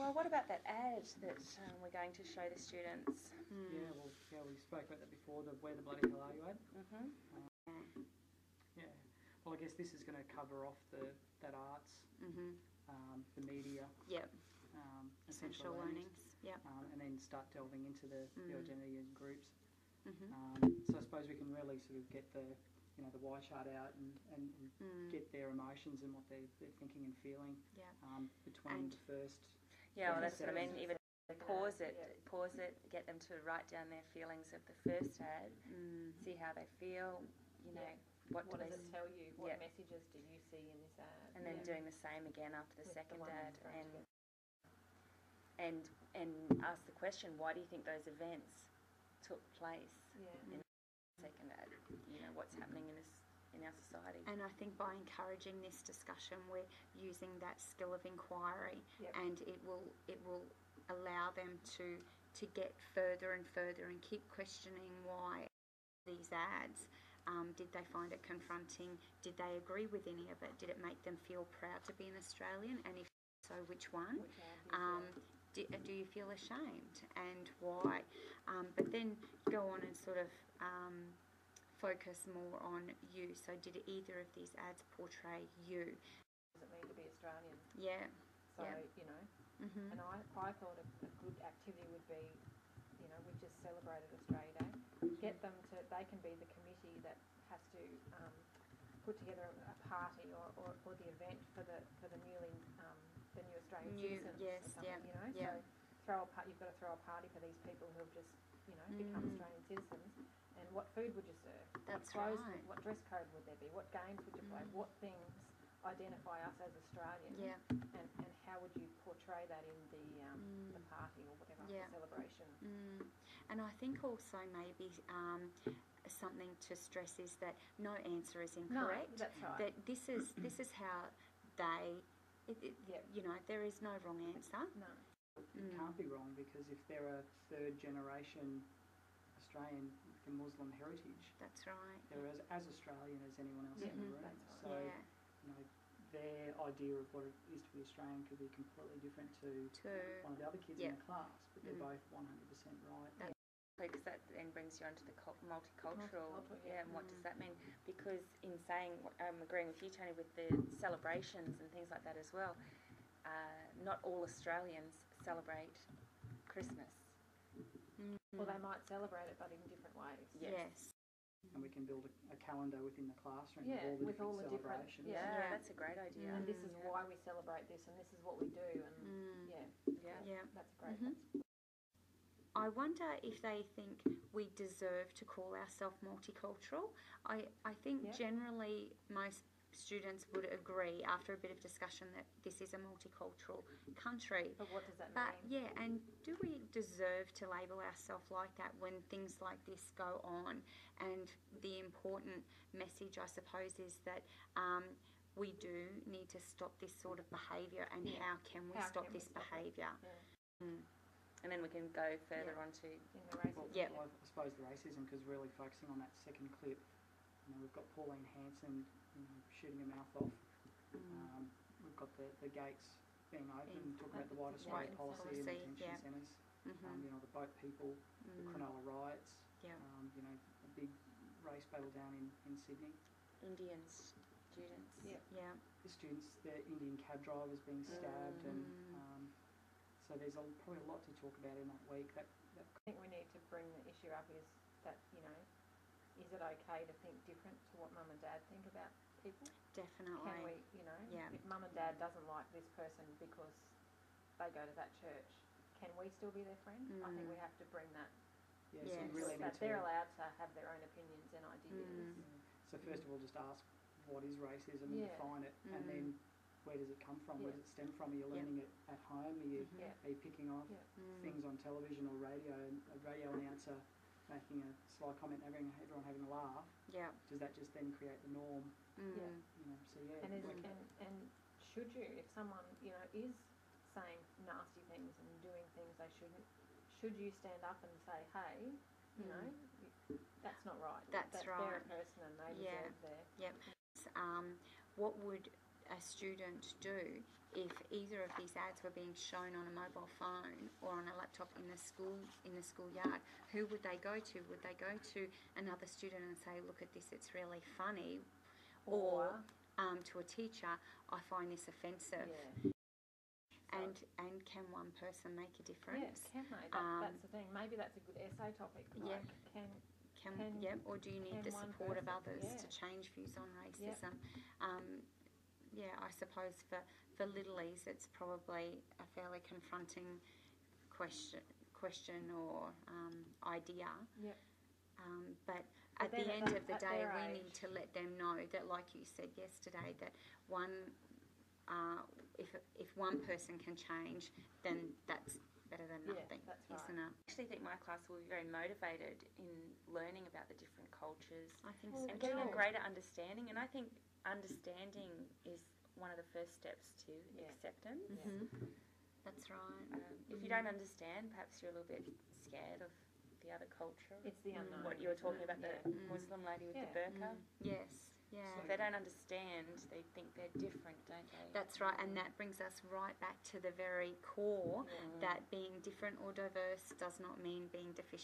Well, what about that ad that we're going to show the students? Yeah, we spoke about that before, the Where the Bloody Hell Are You ad? Yeah. Well, I guess this is going to cover off that arts, the media. Essential learnings. And then start delving into the identity and groups. So I suppose we can really sort of get the Y chart out and get their emotions and what they're thinking and feeling between the first. Yeah, well, that's what I mean. Even pause it, get them to write down their feelings of the first ad, see how they feel. You know, what does it tell you? What messages do you see in this ad? And then doing the same again after the second ad, and ask the question, why do you think those events took place in the second ad? You know, what's happening in our society. And I think by encouraging this discussion, we're using that skill of inquiry, and it will allow them to get further and further and keep questioning why these ads. Did they find it confronting? Did they agree with any of it? Did it make them feel proud to be an Australian? And if so, which one? Do you feel ashamed, and why? But then go on and sort of focus more on you. So did either of these ads portray you? What does it mean to be Australian? Yeah. So, you know, and I thought a good activity would be, you know, we just celebrated Australia Day. Get them to, they can be the committee that has to put together a party or the event for the newly the new Australian citizens or something, you know. So you've got to throw a party for these people who have just, you know, become Australian citizens. And what food would you serve? That's what clothes, right. What dress code would there be? What games would you play? What things identify us as Australian? And how would you portray that in the party or whatever, the celebration? And I think also maybe something to stress is that no answer is incorrect. No, that's right. That this is how they, you know, there is no wrong answer. No. It can't be wrong, because if they're a third generation Australian with a Muslim heritage, that's right. They're as Australian as anyone else in the room. That's right. So, you know, their idea of what it is to be Australian could be completely different to one of the other kids in the class, but they're both 100% right. Because that then brings you onto the multicultural, and what does that mean? Because in saying, I'm agreeing with you, Tony, with the celebrations and things like that as well, not all Australians celebrate Christmas. Well, they might celebrate it, but in different ways. Yes. And we can build a calendar within the classroom with all all the the different different. celebrations. That's a great idea. And this is why we celebrate this, and this is what we do, and that's great. I wonder if they think we deserve to call ourselves multicultural. I think generally most students would agree after a bit of discussion that this is a multicultural country. But what does that mean? And do we deserve to label ourselves like that when things like this go on? And the important message, I suppose, is that we do need to stop this sort of behaviour, and how can we stop this behaviour? And then we can go further on to in the racism. Well, I suppose the racism, because really focusing on that second clip, you know, we've got Pauline Hanson, you know, shooting her mouth off. We've got the gates being open, talking about the White Australia policy and detention centres. You know, the boat people, the Cronulla riots. You know, a big race battle down in Sydney. Indian students. The students, the Indian cab drivers being stabbed, and so there's probably a lot to talk about in that week. I think we need to bring the issue up is that, you know, is it okay to think different to what mum and dad think about people? Definitely. Can we, you know, if mum and dad doesn't like this person because they go to that church, can we still be their friend? I think we have to bring that. So really that they're allowed to have their own opinions and ideas. So first of all, just ask what is racism and define it, and then where does it come from? Where does it stem from? Are you learning it at home? Are you picking off things on television or radio? A radio announcer making a sly comment, everyone having a laugh. Does that just then create the norm? You know, so and should you, if someone, you know, is saying nasty things and doing things they shouldn't, should you stand up and say, hey, you know, that's not right. That's right. They're a person and they deserve their. What would a student do if either of these ads were being shown on a mobile phone or on a laptop in the schoolyard, who would they go to? Would they go to another student and say, look at this, it's really funny, or to a teacher, I find this offensive? And can one person make a difference? Yeah, can they? That's the thing. Maybe that's a good essay topic. Like, or do you need the support of others to change views on racism? I suppose for littlies, it's probably a fairly confronting question or idea. But at the end of the day, we need to let them know that, like you said yesterday, that if one person can change, then that's better than nothing, isn't it? I actually think my class will be very motivated in learning about the different cultures I think so and getting a greater understanding. And I think understanding is one of the first steps to acceptance. That's right. If you don't understand, perhaps you're a little bit scared of the other culture. It's the unknown. What you were talking about, the Muslim lady with the burqa. Yes. Yeah. So if they don't understand, they think they're different, don't they? That's right, and that brings us right back to the very core that being different or diverse does not mean being deficient.